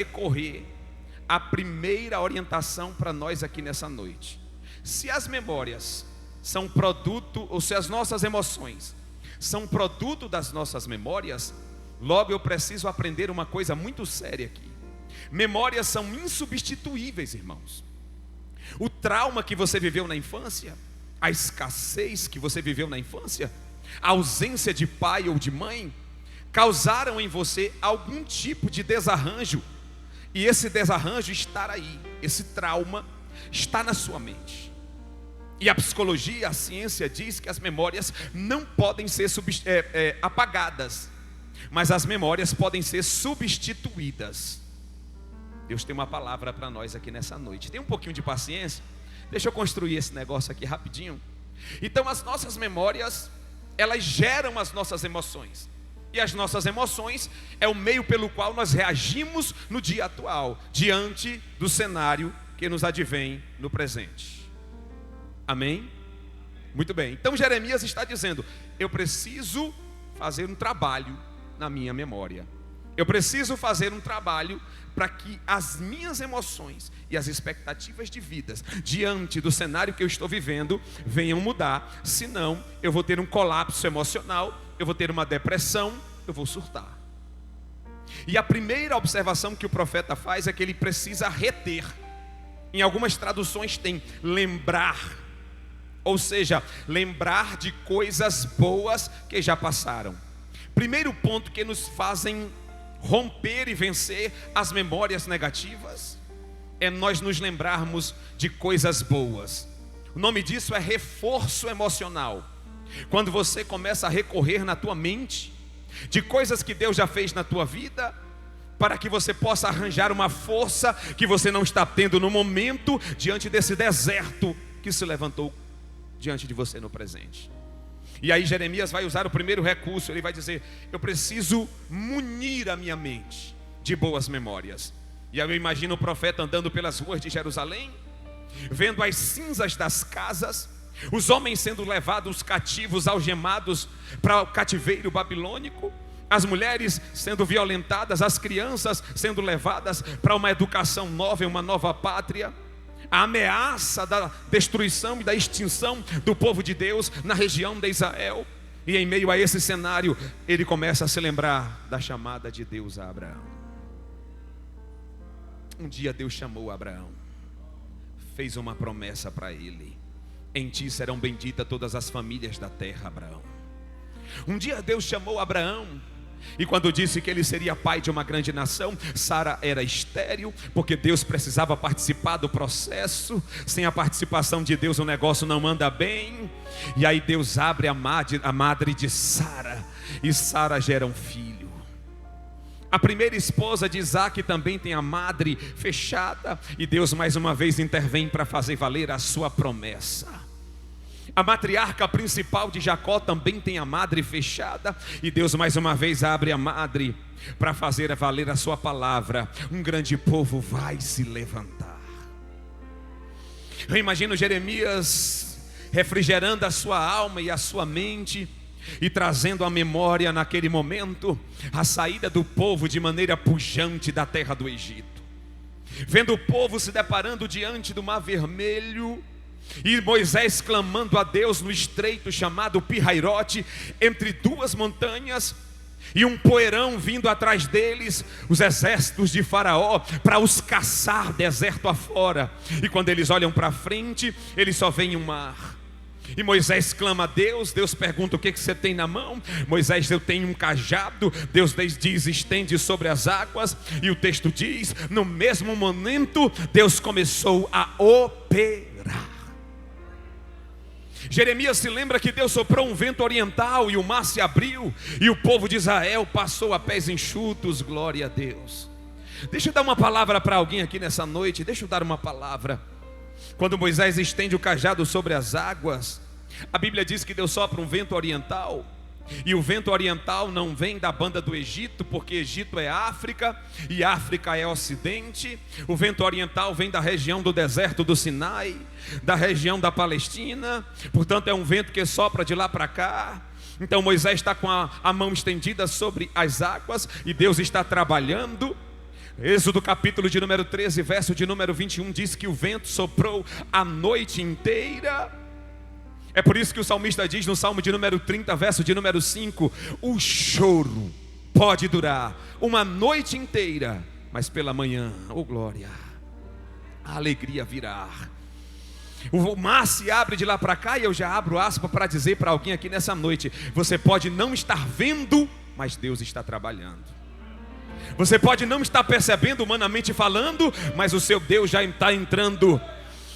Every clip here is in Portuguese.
recorrer à primeira orientação para nós aqui nessa noite. Se as memórias são produto, ou se as nossas emoções são produto das nossas memórias, logo eu preciso aprender uma coisa muito séria aqui. Memórias são insubstituíveis, irmãos. O trauma que você viveu na infância, a escassez que você viveu na infância, a ausência de pai ou de mãe, causaram em você algum tipo de desarranjo. E esse desarranjo está aí, esse trauma está na sua mente. E a psicologia, a ciência diz que as memórias não podem ser apagadas, mas as memórias podem ser substituídas. Deus tem uma palavra para nós aqui nessa noite. Tem um pouquinho de paciência? Deixa eu construir esse negócio aqui rapidinho. Então as nossas memórias, elas geram as nossas emoções. E as nossas emoções é o meio pelo qual nós reagimos no dia atual, diante do cenário que nos advém no presente. Amém? Muito bem. Então Jeremias está dizendo: eu preciso fazer um trabalho na minha memória. Eu preciso fazer um trabalho para que as minhas emoções e as expectativas de vidas diante do cenário que eu estou vivendo venham mudar. Senão eu vou ter um colapso emocional, eu vou ter uma depressão, eu vou surtar. E a primeira observação que o profeta faz é que ele precisa reter. Em algumas traduções tem lembrar, ou seja, lembrar de coisas boas que já passaram. Primeiro ponto que nos fazem romper e vencer as memórias negativas é nós nos lembrarmos de coisas boas. O nome disso é reforço emocional. Quando você começa a recorrer na tua mente de coisas que Deus já fez na tua vida, para que você possa arranjar uma força que você não está tendo no momento, diante desse deserto que se levantou diante de você no presente. E aí Jeremias vai usar o primeiro recurso. Ele vai dizer: eu preciso munir a minha mente de boas memórias. E aí eu imagino o profeta andando pelas ruas de Jerusalém, vendo as cinzas das casas, os homens sendo levados cativos, algemados para o cativeiro babilônico, as mulheres sendo violentadas, as crianças sendo levadas para uma educação nova, em uma nova pátria, a ameaça da destruição e da extinção do povo de Deus na região de Israel. E em meio a esse cenário, ele começa a se lembrar da chamada de Deus a Abraão. Um dia Deus chamou Abraão, fez uma promessa para ele: em ti serão benditas todas as famílias da terra, Abraão. Um dia Deus chamou Abraão, e quando disse que ele seria pai de uma grande nação, Sara era estéril, porque Deus precisava participar do processo. Sem a participação de Deus o negócio não anda bem. E aí Deus abre a madre de Sara, e Sara gera um filho. A primeira esposa de Isaac também tem a madre fechada, e Deus mais uma vez intervém para fazer valer a sua promessa. A matriarca principal de Jacó também tem a madre fechada, e Deus mais uma vez abre a madre para fazer valer a sua palavra. Um grande povo vai se levantar. Eu imagino Jeremias refrigerando a sua alma e a sua mente, e trazendo à memória naquele momento a saída do povo de maneira pujante da terra do Egito, vendo o povo se deparando diante do Mar Vermelho, e Moisés clamando a Deus no estreito chamado Pirairote, entre duas montanhas, e um poeirão vindo atrás deles, os exércitos de Faraó, para os caçar deserto afora. E quando eles olham para frente, eles só veem um mar. E Moisés clama a Deus. Deus pergunta: o que você tem na mão? Moisés: eu tenho um cajado. Deus diz: estende sobre as águas. E o texto diz: no mesmo momento Deus começou a operar. Jeremias se lembra que Deus soprou um vento oriental e o mar se abriu, e o povo de Israel passou a pés enxutos. Glória a Deus. Deixa eu dar uma palavra para alguém aqui nessa noite. Deixa eu dar uma palavra. Quando Moisés estende o cajado sobre as águas, a Bíblia diz que Deus sopra um vento oriental. E o vento oriental não vem da banda do Egito, porque Egito é África e África é Ocidente. O vento oriental vem da região do deserto do Sinai, da região da Palestina. Portanto é um vento que sopra de lá para cá. Então Moisés está com a mão estendida sobre as águas, e Deus está trabalhando. Êxodo capítulo de número 13, verso de número 21 diz que o vento soprou a noite inteira. É por isso que o salmista diz no Salmo de número 30, verso de número 5: o choro pode durar uma noite inteira, mas pela manhã, oh glória, a alegria virá. O mar se abre de lá para cá, e eu já abro aspas para dizer para alguém aqui nessa noite: você pode não estar vendo, mas Deus está trabalhando. Você pode não estar percebendo humanamente falando, mas o seu Deus já está entrando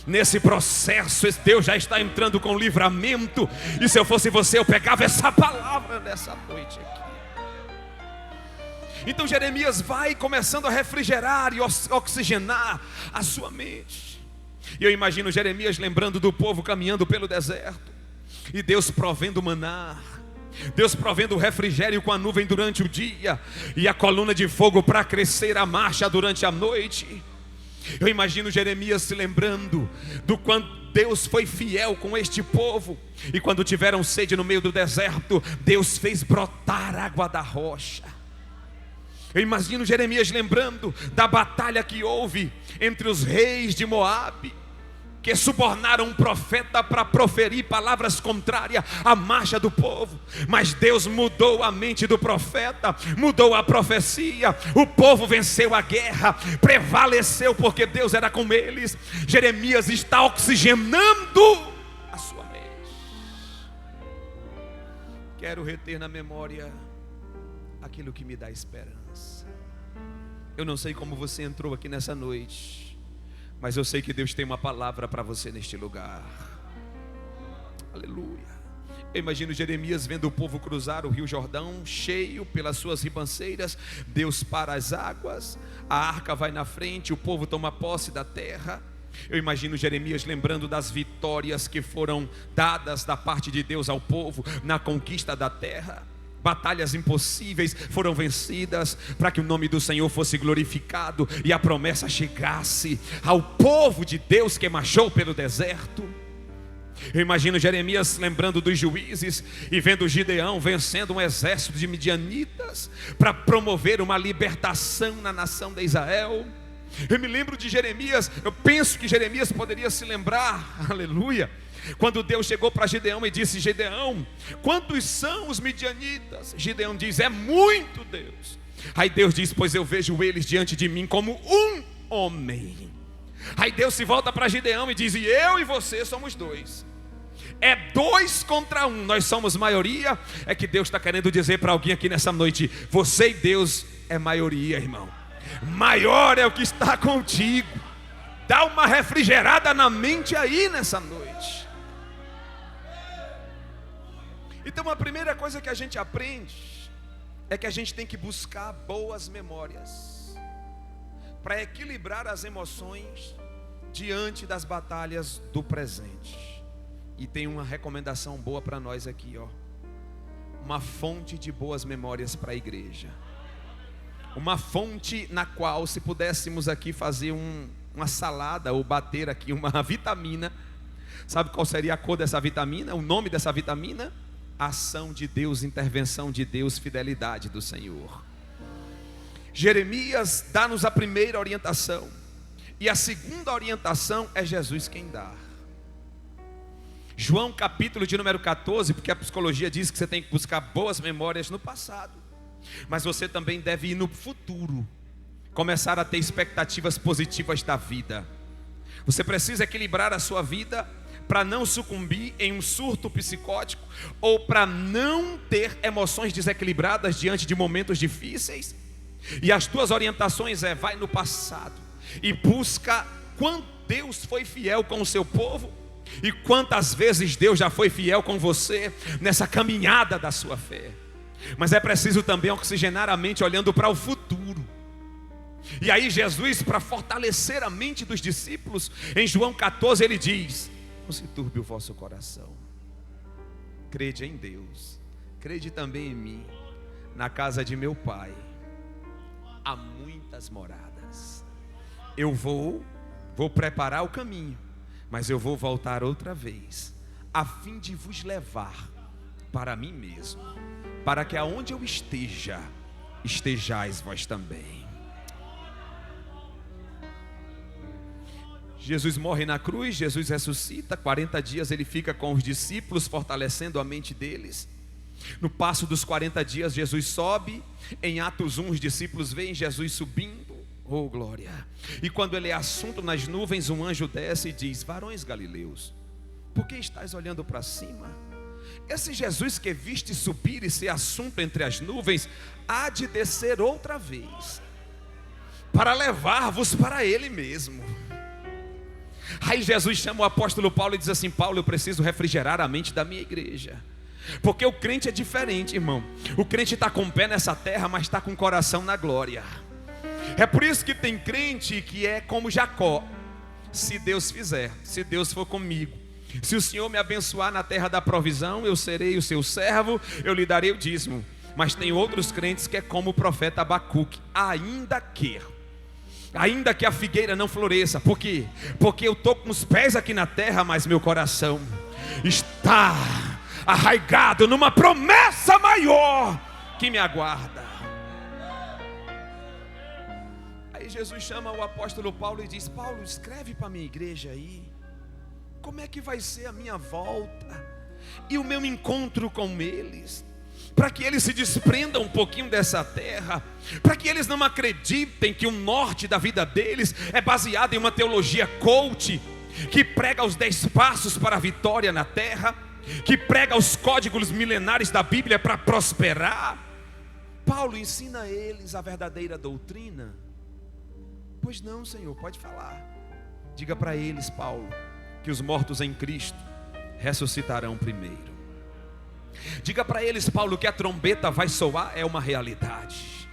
nesse processo. Esse Deus já está entrando com livramento. E se eu fosse você, eu pegava essa palavra nessa noite aqui. Então Jeremias vai começando a refrigerar e oxigenar a sua mente. E eu imagino Jeremias lembrando do povo caminhando pelo deserto, e Deus provendo maná, Deus provendo o refrigério com a nuvem durante o dia, e a coluna de fogo para crescer a marcha durante a noite. Eu imagino Jeremias se lembrando do quanto Deus foi fiel com este povo, e quando tiveram sede no meio do deserto, Deus fez brotar água da rocha. Eu imagino Jeremias lembrando da batalha que houve entre os reis de Moabe, que subornaram um profeta para proferir palavras contrárias à marcha do povo. Mas Deus mudou a mente do profeta, mudou a profecia. O povo venceu a guerra, prevaleceu porque Deus era com eles. Jeremias está oxigenando a sua mente. Quero reter na memória aquilo que me dá esperança. Eu não sei como você entrou aqui nessa noite, mas eu sei que Deus tem uma palavra para você neste lugar. Aleluia. Eu imagino Jeremias vendo o povo cruzar o rio Jordão, cheio pelas suas ribanceiras. Deus para as águas, a arca vai na frente, o povo toma posse da terra. Eu imagino Jeremias lembrando das vitórias que foram dadas da parte de Deus ao povo na conquista da terra. Batalhas impossíveis foram vencidas para que o nome do Senhor fosse glorificado e a promessa chegasse ao povo de Deus que marchou pelo deserto. Eu imagino Jeremias lembrando dos juízes e vendo Gideão vencendo um exército de midianitas para promover uma libertação na nação de Israel. Eu me lembro de Jeremias, eu penso que Jeremias poderia se lembrar, aleluia, quando Deus chegou para Gideão e disse: Gideão, quantos são os midianitas? Gideão diz: é muito, Deus. Aí Deus diz: pois eu vejo eles diante de mim como um homem. Aí Deus se volta para Gideão e diz: e eu e você somos dois. É 2 contra 1, nós somos maioria. É que Deus está querendo dizer para alguém aqui nessa noite: você e Deus é maioria, irmão. Maior é o que está contigo. Dá uma refrigerada na mente aí nessa noite. Então a primeira coisa que a gente aprende é que a gente tem que buscar boas memórias para equilibrar as emoções diante das batalhas do presente. E tem uma recomendação boa para nós aqui, ó. Uma fonte de boas memórias para a igreja. Uma fonte na qual, se pudéssemos aqui fazer uma salada ou bater aqui uma vitamina, sabe qual seria a cor dessa vitamina? O nome dessa vitamina? Ação de Deus, intervenção de Deus, fidelidade do Senhor. Jeremias dá-nos a primeira orientação, e a segunda orientação é Jesus quem dá. João capítulo de número 14, porque a psicologia diz que você tem que buscar boas memórias no passado, mas você também deve ir no futuro, começar a ter expectativas positivas da vida. Você precisa equilibrar a sua vida para não sucumbir em um surto psicótico, ou para não ter emoções desequilibradas diante de momentos difíceis. E as duas orientações é: vai no passado e busca quanto Deus foi fiel com o seu povo, e quantas vezes Deus já foi fiel com você nessa caminhada da sua fé. Mas é preciso também oxigenar a mente olhando para o futuro. E aí Jesus, para fortalecer a mente dos discípulos, em João 14 ele diz: não se turbe o vosso coração, crede em Deus, crede também em mim. Na casa de meu Pai há muitas moradas. Eu vou preparar o caminho, mas eu vou voltar outra vez, a fim de vos levar para mim mesmo, para que aonde eu esteja, estejais vós também. Jesus morre na cruz, Jesus ressuscita, 40 dias ele fica com os discípulos, fortalecendo a mente deles. No passo dos 40 dias, Jesus sobe. Em Atos 1, os discípulos veem Jesus subindo. Oh, glória! E quando ele é assunto nas nuvens, um anjo desce e diz: varões galileus, por que estáis olhando para cima? Esse Jesus que viste subir e ser assunto entre as nuvens, há de descer outra vez, para levar-vos para ele mesmo. Aí Jesus chama o apóstolo Paulo e diz assim: Paulo, eu preciso refrigerar a mente da minha igreja, porque o crente é diferente, irmão. O crente está com o pé nessa terra, mas está com o coração na glória. É por isso que tem crente que é como Jacó: se Deus fizer, se Deus for comigo, se o Senhor me abençoar na terra da provisão, eu serei o seu servo, eu lhe darei o dízimo. Mas tem outros crentes que é como o profeta Abacuque: ainda que a figueira não floresça. Por quê? Porque eu estou com os pés aqui na terra, mas meu coração está arraigado numa promessa maior que me aguarda. Aí Jesus chama o apóstolo Paulo e diz: Paulo, escreve para a minha igreja aí, como é que vai ser a minha volta e o meu encontro com eles, para que eles se desprendam um pouquinho dessa terra, para que eles não acreditem que o norte da vida deles é baseado em uma teologia coach, que prega os 10 passos para a vitória na terra, que prega os códigos milenares da Bíblia para prosperar. Paulo, ensina a eles a verdadeira doutrina. Pois não, Senhor, pode falar. Diga para eles, Paulo, que os mortos em Cristo ressuscitarão primeiro. Diga para eles, Paulo, que a trombeta vai soar, é uma realidade.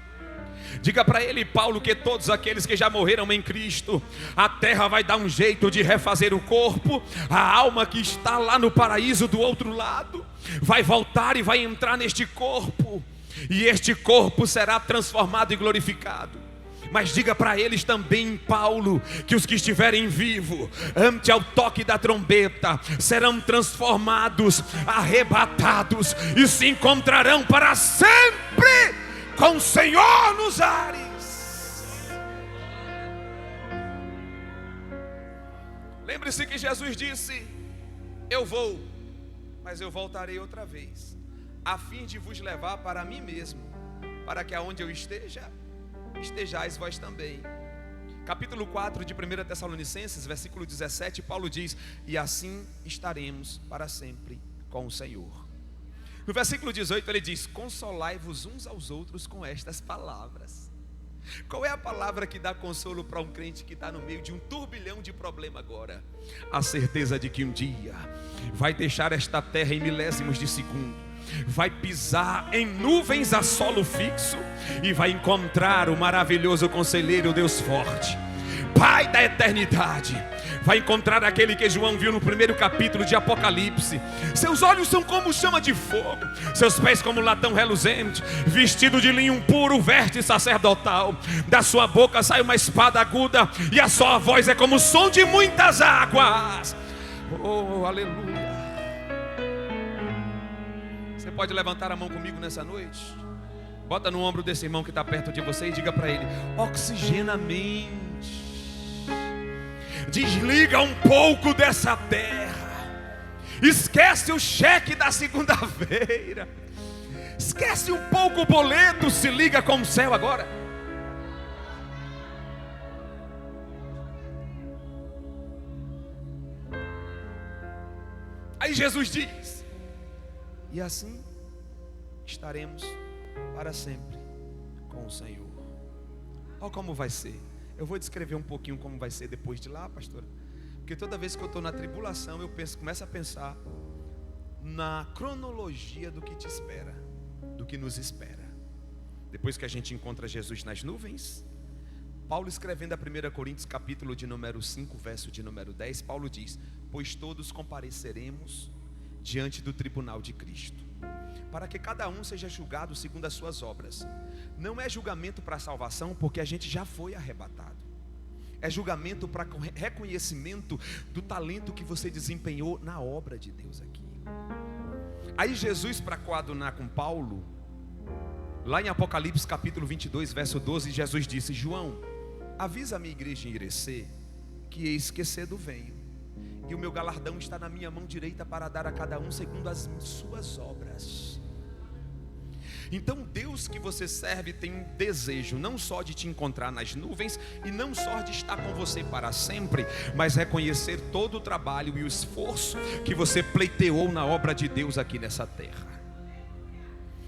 Diga para ele, Paulo, que todos aqueles que já morreram em Cristo, a terra vai dar um jeito de refazer o corpo. A alma que está lá no paraíso do outro lado vai voltar e vai entrar neste corpo, e este corpo será transformado e glorificado. Mas diga para eles também, Paulo, que os que estiverem vivos, ante ao toque da trombeta, serão transformados, arrebatados, e se encontrarão para sempre com o Senhor nos ares. Lembre-se que Jesus disse: eu vou, mas eu voltarei outra vez, a fim de vos levar para mim mesmo, para que aonde eu esteja, estejais vós também. Capítulo 4 de 1 Tessalonicenses, versículo 17, Paulo diz: e assim estaremos para sempre com o Senhor. No versículo 18 ele diz: consolai-vos uns aos outros com estas palavras. Qual é a palavra que dá consolo para um crente que está no meio de um turbilhão de problema agora? A certeza de que um dia vai deixar esta terra em milésimos de segundo, vai pisar em nuvens a solo fixo e vai encontrar o maravilhoso conselheiro, Deus forte, Pai da eternidade. Vai encontrar aquele que João viu no primeiro capítulo de Apocalipse. Seus olhos são como chama de fogo, seus pés como latão reluzente, vestido de linho puro, veste sacerdotal. Da sua boca sai uma espada aguda, e a sua voz é como o som de muitas águas. Oh, aleluia. Você pode levantar a mão comigo nessa noite? Bota no ombro desse irmão que está perto de você e diga para ele: oxigena a mente. Desliga um pouco dessa terra. Esquece o cheque da segunda-feira. Esquece um pouco o boleto. Se liga com o céu agora. Aí Jesus diz: e assim estaremos para sempre com o Senhor. Olha como vai ser. Eu vou descrever um pouquinho como vai ser depois de lá, pastora, porque toda vez que eu estou na tribulação, eu começo a pensar na cronologia do que te espera, do que nos espera. Depois que a gente encontra Jesus nas nuvens, Paulo escrevendo a 1 Coríntios capítulo de número 5, verso de número 10, Paulo diz: pois todos compareceremos diante do tribunal de Cristo, para que cada um seja julgado segundo as suas obras. Não é julgamento para salvação, porque a gente já foi arrebatado. É julgamento para reconhecimento do talento que você desempenhou na obra de Deus aqui. Aí Jesus, para coadunar com Paulo, lá em Apocalipse capítulo 22, verso 12, Jesus disse: João, avisa a minha igreja em Irecê que eis que cedo venho, e o meu galardão está na minha mão direita para dar a cada um segundo as suas obras. Então Deus que você serve tem um desejo não só de te encontrar nas nuvens, e não só de estar com você para sempre, mas reconhecer todo o trabalho e o esforço que você pleiteou na obra de Deus aqui nessa terra.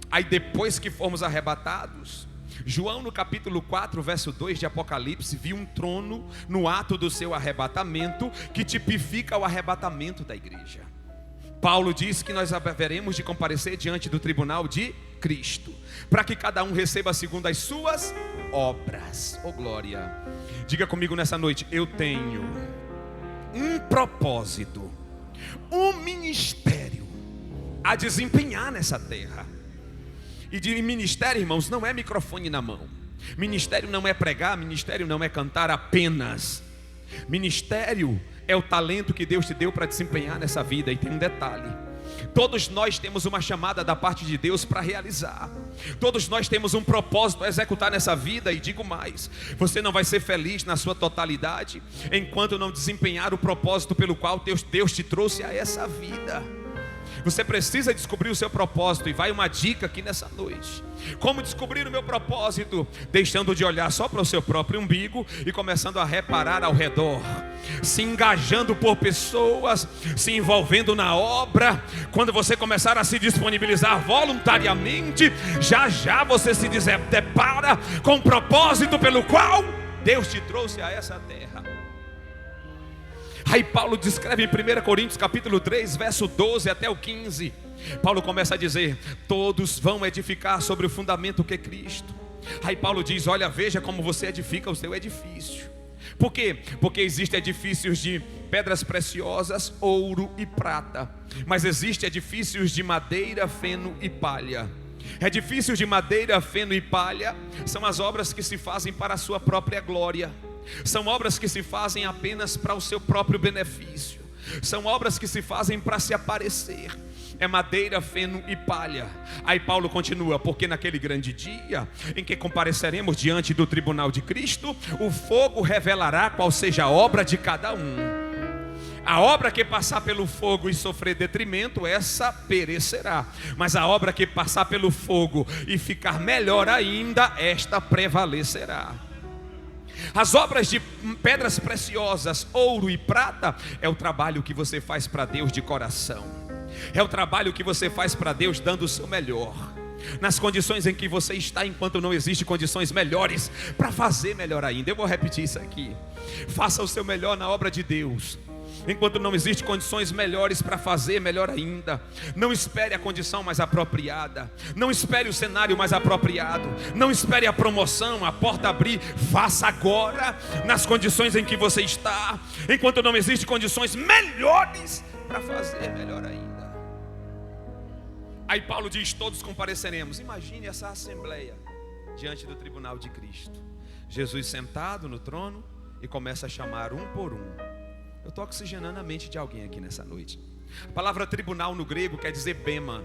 Aí depois que formos arrebatados, João no capítulo 4 verso 2 de Apocalipse viu um trono no ato do seu arrebatamento, que tipifica o arrebatamento da igreja. Paulo diz que nós haveremos de comparecer diante do tribunal de Cristo, para que cada um receba segundo as suas obras. Oh glória! Diga comigo nessa noite: eu tenho um propósito, um ministério a desempenhar nessa terra. E de ministério, irmãos, não é microfone na mão. Ministério não é pregar, ministério não é cantar apenas. Ministério é o talento que Deus te deu para desempenhar nessa vida. E tem um detalhe: todos nós temos uma chamada da parte de Deus para realizar. Todos nós temos um propósito a executar nessa vida. E digo mais: você não vai ser feliz na sua totalidade enquanto não desempenhar o propósito pelo qual Deus te trouxe a essa vida. Você precisa descobrir o seu propósito. E vai uma dica aqui nessa noite: como descobrir o meu propósito? Deixando de olhar só para o seu próprio umbigo e começando a reparar ao redor, se engajando por pessoas, se envolvendo na obra. Quando você começar a se disponibilizar voluntariamente, já já você se depara com o propósito pelo qual Deus te trouxe a essa terra. Aí Paulo descreve em 1 Coríntios capítulo 3 verso 12 até o 15. Paulo começa a dizer: todos vão edificar sobre o fundamento que é Cristo. Aí Paulo diz: olha, veja como você edifica o seu edifício. Por quê? Porque existem edifícios de pedras preciosas, ouro e prata, mas existem edifícios de madeira, feno e palha. Edifícios de madeira, feno e palha são as obras que se fazem para a sua própria glória. São obras que se fazem apenas para o seu próprio benefício. São obras que se fazem para se aparecer. É madeira, feno e palha. Aí Paulo continua: porque naquele grande dia em que compareceremos diante do tribunal de Cristo, o fogo revelará qual seja a obra de cada um. A obra que passar pelo fogo e sofrer detrimento, essa perecerá. Mas a obra que passar pelo fogo e ficar melhor ainda, esta prevalecerá. As obras de pedras preciosas, ouro e prata, é o trabalho que você faz para Deus de coração. É o trabalho que você faz para Deus dando o seu melhor, nas condições em que você está, enquanto não existem condições melhores para fazer melhor ainda. Eu vou repetir isso aqui: faça o seu melhor na obra de Deus, enquanto não existem condições melhores para fazer melhor ainda. Não espere a condição mais apropriada, não espere o cenário mais apropriado, não espere a promoção, a porta abrir. Faça agora, nas condições em que você está, enquanto não existem condições melhores para fazer melhor ainda. Aí Paulo diz: todos compareceremos. Imagine essa assembleia diante do tribunal de Cristo. Jesus sentado no trono e começa a chamar um por um. Eu estou oxigenando a mente de alguém aqui nessa noite. A palavra tribunal no grego quer dizer bema,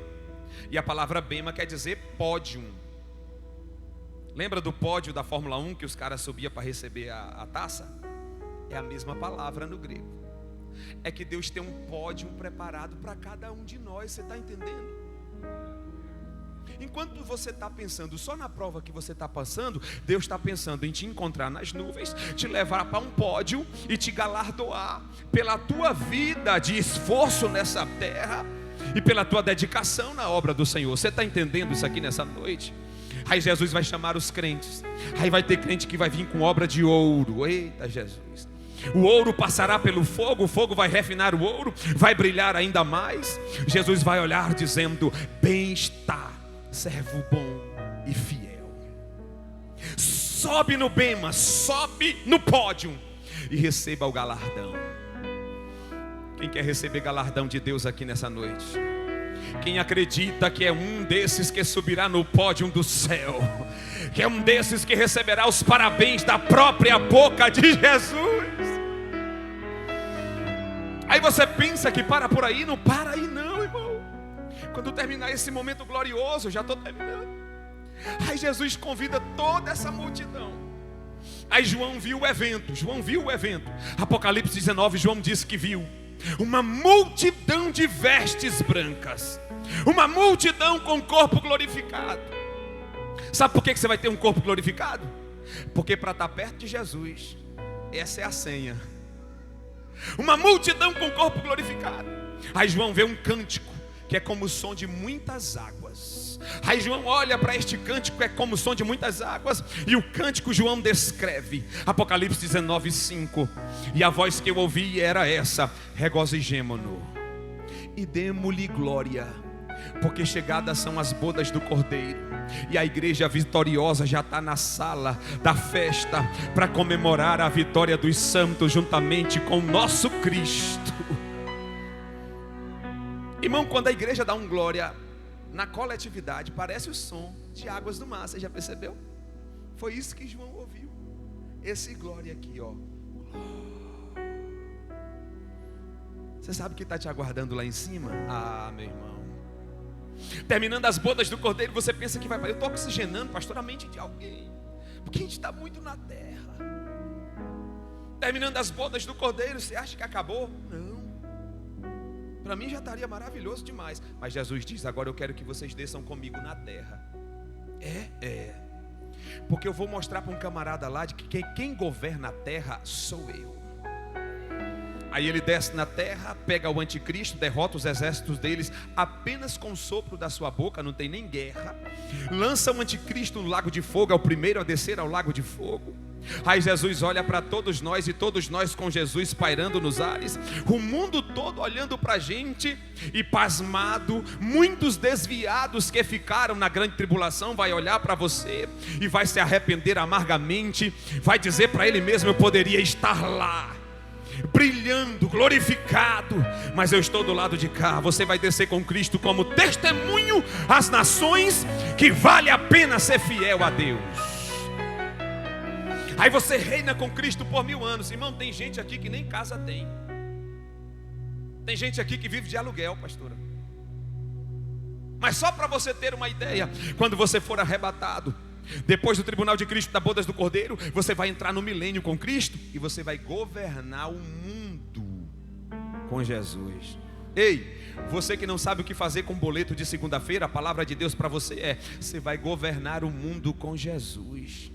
e a palavra bema quer dizer pódio. Lembra do pódio da Fórmula 1 que os caras subiam para receber a taça? É a mesma palavra no grego. É que Deus tem um pódio preparado para cada um de nós. Você está entendendo? Enquanto você está pensando só na prova que você está passando, Deus está pensando em te encontrar nas nuvens, te levar para um pódio e te galardoar pela tua vida de esforço nessa terra e pela tua dedicação na obra do Senhor. Você está entendendo isso aqui nessa noite? Aí Jesus vai chamar os crentes. Aí vai ter crente que vai vir com obra de ouro. Eita Jesus! O ouro passará pelo fogo, o fogo vai refinar o ouro, vai brilhar ainda mais. Jesus vai olhar dizendo: bem está, servo bom e fiel. Sobe no bema, sobe no pódio e receba o galardão. Quem quer receber galardão de Deus aqui nessa noite? Quem acredita que é um desses que subirá no pódio do céu, que é um desses que receberá os parabéns da própria boca de Jesus? Aí você pensa que para por aí. Não para aí não, irmão. Quando terminar esse momento glorioso, eu já estou terminando. Aí Jesus convida toda essa multidão Aí João viu o evento. Apocalipse 19, João disse que viu uma multidão de vestes brancas, uma multidão com corpo glorificado. Sabe por que você vai ter um corpo glorificado? Porque para estar perto de Jesus, essa é a senha. Uma multidão com corpo glorificado. Aí João vê um cântico que é como o som de muitas águas. Aí João olha para este cântico que é como o som de muitas águas. E o cântico João descreve. Apocalipse 19, 5. E a voz que eu ouvi era essa: regozijemo-nos e demo-lhe glória, porque chegadas são as bodas do Cordeiro, e a igreja vitoriosa já está na sala da festa para comemorar a vitória dos santos juntamente com o nosso Cristo. Irmão, quando a igreja dá um glória na coletividade, parece o som de águas do mar. Você já percebeu? Foi isso que João ouviu. Esse glória aqui, ó. Você sabe que está te aguardando lá em cima? Ah, meu irmão. Terminando as bodas do Cordeiro, você pensa que vai... Eu estou oxigenando, pastor, a mente de alguém, porque a gente está muito na terra. Terminando as bodas do Cordeiro, você acha que acabou? Não. Para mim já estaria maravilhoso demais. Mas Jesus diz: agora eu quero que vocês desçam comigo na terra. Porque eu vou mostrar para um camarada lá de que quem governa a terra sou eu. Aí ele desce na terra, pega o anticristo, derrota os exércitos deles apenas com o sopro da sua boca, não tem nem guerra. Lança o anticristo no lago de fogo, é o primeiro a descer ao lago de fogo. Aí Jesus olha para todos nós, e todos nós com Jesus pairando nos ares, o mundo todo olhando para a gente e pasmado. Muitos desviados que ficaram na grande tribulação vai olhar para você e vai se arrepender amargamente, vai dizer para ele mesmo: eu poderia estar lá, brilhando, glorificado, mas eu estou do lado de cá. Você vai descer com Cristo como testemunho às nações que vale a pena ser fiel a Deus. Aí você reina com Cristo por 1000 anos. Irmão, tem gente aqui que nem casa tem. Tem gente aqui que vive de aluguel, pastora. Mas só para você ter uma ideia, quando você for arrebatado, depois do tribunal de Cristo, das bodas do Cordeiro, você vai entrar no milênio com Cristo e você vai governar o mundo com Jesus. Ei, você que não sabe o que fazer com o boleto de segunda-feira, a palavra de Deus para você é: você vai governar o mundo com Jesus.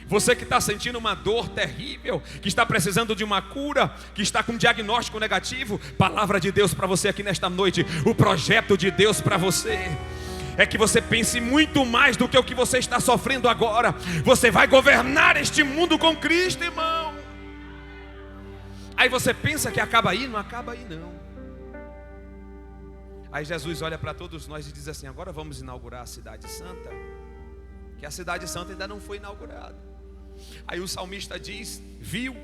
Você que está sentindo uma dor terrível, que está precisando de uma cura, que está com um diagnóstico negativo, palavra de Deus para você aqui nesta noite. O projeto de Deus para você é que você pense muito mais do que o que você está sofrendo agora. Você vai governar este mundo com Cristo, irmão. Aí você pensa que acaba aí, não acaba aí não. Aí Jesus olha para todos nós e diz assim: agora vamos inaugurar a cidade santa, que a cidade santa ainda não foi inaugurada. Aí o salmista diz, viu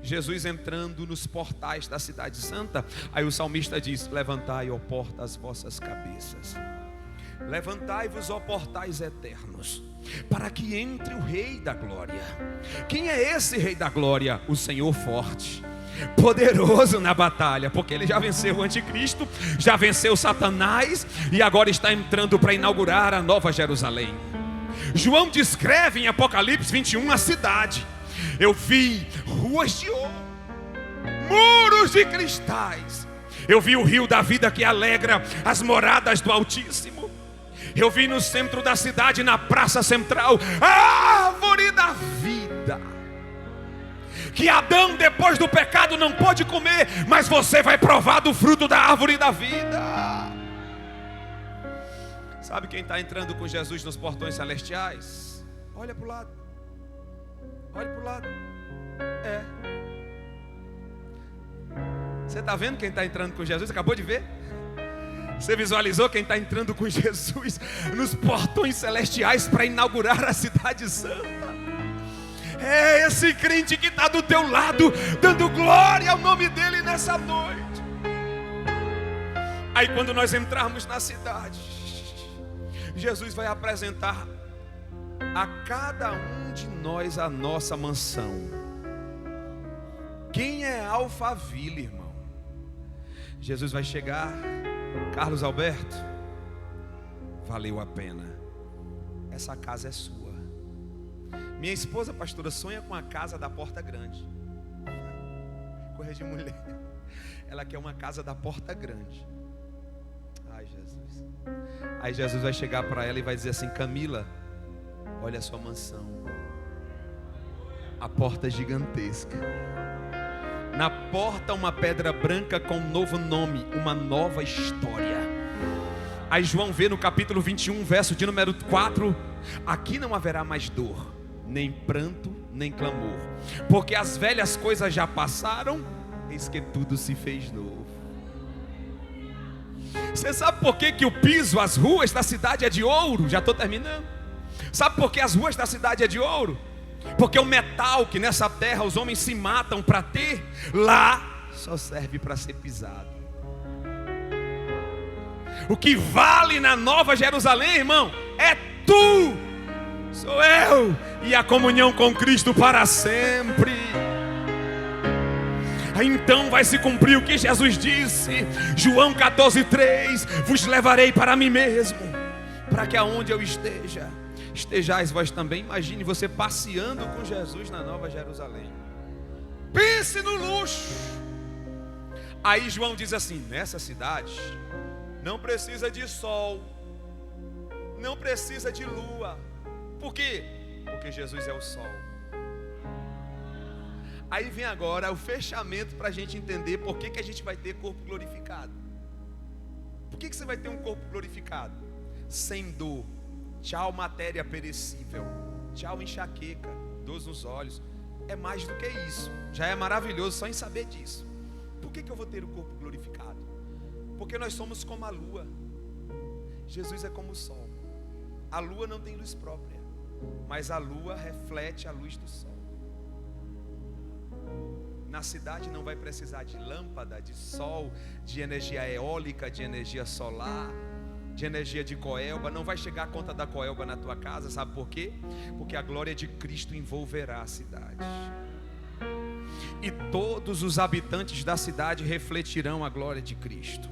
Jesus entrando nos portais da cidade santa. Aí o salmista diz: levantai, ó porta, as vossas cabeças, levantai-vos, ó portais eternos, para que entre o Rei da Glória. Quem é esse Rei da Glória? O Senhor forte, poderoso na batalha, porque ele já venceu o anticristo, já venceu Satanás e agora está entrando para inaugurar a nova Jerusalém. João descreve em Apocalipse 21 a cidade. Eu vi ruas de ouro, muros de cristais. Eu vi o rio da vida que alegra as moradas do Altíssimo. Eu vi no centro da cidade, na praça central, a árvore da vida, que Adão, depois do pecado, não pôde comer, mas você vai provar do fruto da árvore da vida. Sabe quem está entrando com Jesus nos portões celestiais? Olha para o lado. Olha para o lado. Você está vendo quem está entrando com Jesus? Acabou de ver? Você visualizou quem está entrando com Jesus nos portões celestiais para inaugurar a cidade santa? É esse crente que está do teu lado, dando glória ao nome dele nessa noite. Aí quando nós entrarmos na cidade, Jesus vai apresentar a cada um de nós a nossa mansão. Quem é Alphaville, irmão? Jesus vai chegar: Carlos Alberto, valeu a pena, essa casa é sua. Minha esposa, pastora, sonha com a casa da porta grande. Coisa de mulher. Ela quer uma casa da porta grande. Ai, Jesus. Aí Jesus vai chegar para ela e vai dizer assim: Camila, olha a sua mansão. A porta gigantesca. Na porta uma pedra branca com um novo nome, uma nova história. Aí João vê no capítulo 21, verso de número 4: aqui não haverá mais dor, nem pranto, nem clamor, porque as velhas coisas já passaram, eis que tudo se fez novo. Você sabe por que o piso, as ruas da cidade é de ouro? Já estou terminando. Sabe por que as ruas da cidade é de ouro? Porque o metal que nessa terra os homens se matam para ter, lá só serve para ser pisado. O que vale na Nova Jerusalém, irmão, é tu, sou eu, e a comunhão com Cristo para sempre. Então vai se cumprir o que Jesus disse, João 14:3: vos levarei para mim mesmo, para que aonde eu esteja, estejais vós também. Imagine você passeando com Jesus na Nova Jerusalém. Pense no luxo. Aí João diz assim: nessa cidade não precisa de sol, não precisa de lua. Por quê? Porque Jesus é o sol. Aí vem agora o fechamento para a gente entender por que a gente vai ter corpo glorificado. Por que você vai ter um corpo glorificado? Sem dor. Tchau matéria perecível. Tchau enxaqueca, dor nos olhos. É mais do que isso. Já é maravilhoso só em saber disso. Por que eu vou ter o corpo glorificado? Porque nós somos como a lua. Jesus é como o sol. A lua não tem luz própria, mas a lua reflete a luz do sol. Na cidade não vai precisar de lâmpada, de sol, de energia eólica, de energia solar, de energia de coelba. Não vai chegar a conta da coelba na tua casa. Sabe por quê? Porque a glória de Cristo envolverá a cidade, e todos os habitantes da cidade refletirão a glória de Cristo.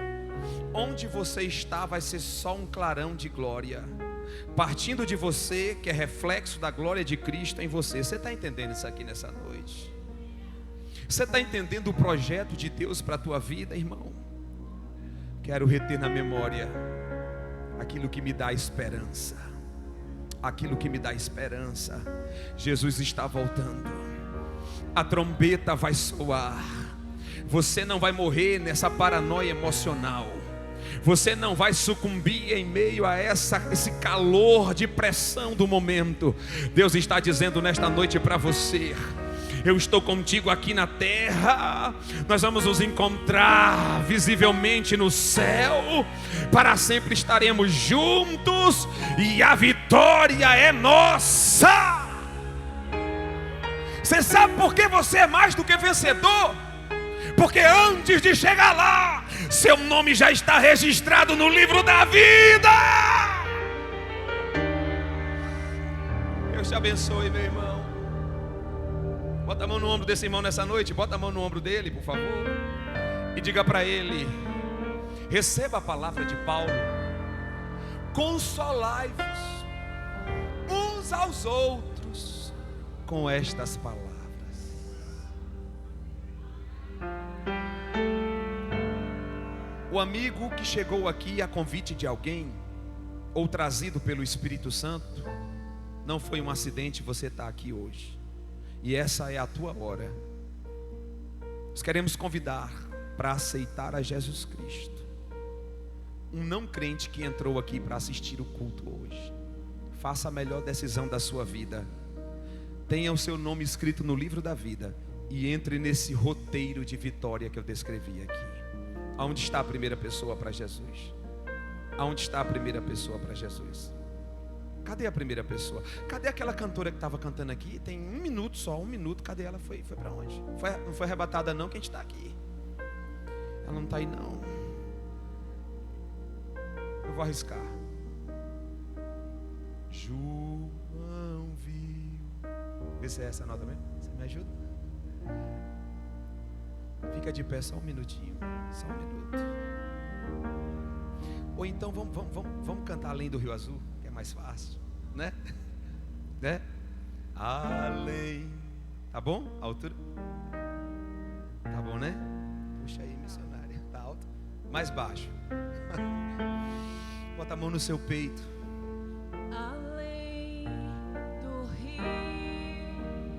Onde você está vai ser só um clarão de glória, partindo de você, que é reflexo da glória de Cristo em você. Você está entendendo isso aqui nessa noite? Você está entendendo o projeto de Deus para a tua vida, irmão? Quero reter na memória aquilo que me dá esperança. Aquilo que me dá esperança. Jesus está voltando. A trombeta vai soar. Você não vai morrer nessa paranoia emocional. Você não vai sucumbir em meio a esse calor de pressão do momento. Deus está dizendo nesta noite para você: eu estou contigo aqui na terra. Nós vamos nos encontrar visivelmente no céu. Para sempre estaremos juntos, e a vitória é nossa. Você sabe por que você é mais do que vencedor? Porque antes de chegar lá, seu nome já está registrado no livro da vida. Deus te abençoe, meu irmão. Bota a mão no ombro desse irmão nessa noite. Bota a mão no ombro dele, por favor, e diga para ele: receba a palavra de Paulo. Consolai-vos uns aos outros com estas palavras. O amigo que chegou aqui a convite de alguém, ou trazido pelo Espírito Santo, não foi um acidente. Você está aqui hoje, e essa é a tua hora. Nós queremos convidar para aceitar a Jesus Cristo. Um não crente que entrou aqui para assistir o culto hoje, faça a melhor decisão da sua vida. Tenha o seu nome escrito no livro da vida e entre nesse roteiro de vitória que eu descrevi aqui. Aonde está a primeira pessoa para Jesus? Aonde está a primeira pessoa para Jesus? Cadê a primeira pessoa? Cadê aquela cantora que estava cantando aqui? Tem 1 minuto só, 1 minuto. Cadê ela? Foi para onde? Não foi arrebatada não, que a gente está aqui. Ela não está aí não. Eu vou arriscar. João viu. Vê se é essa nota mesmo. Você me ajuda? Fica de pé só 1 minutinho. Só 1 minuto. Ou então vamos cantar Além do Rio Azul, que é mais fácil, né? além. Tá bom? A altura? Tá bom, né? Puxa aí, missionária. Tá alto? Mais baixo. Bota a mão no seu peito. Além do rio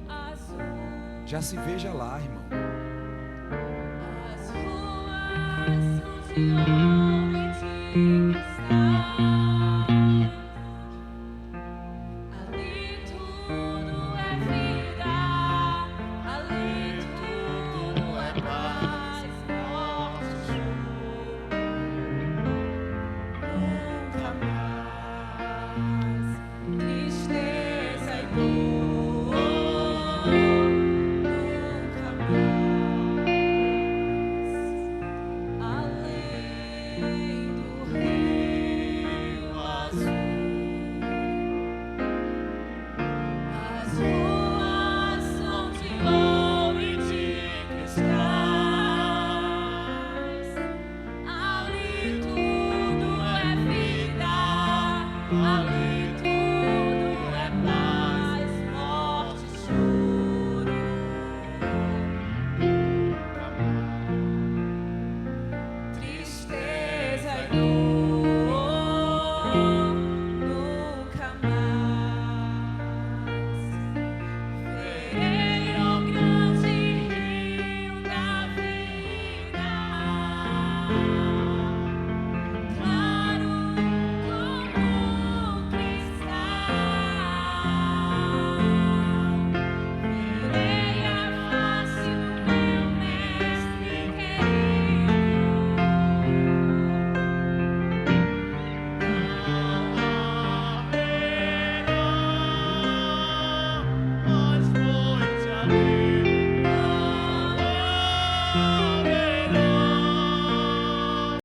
azul, Já se veja lá, irmão. as ruas são de ouro e de cristal. Ali tudo é vida, ali tudo é paz.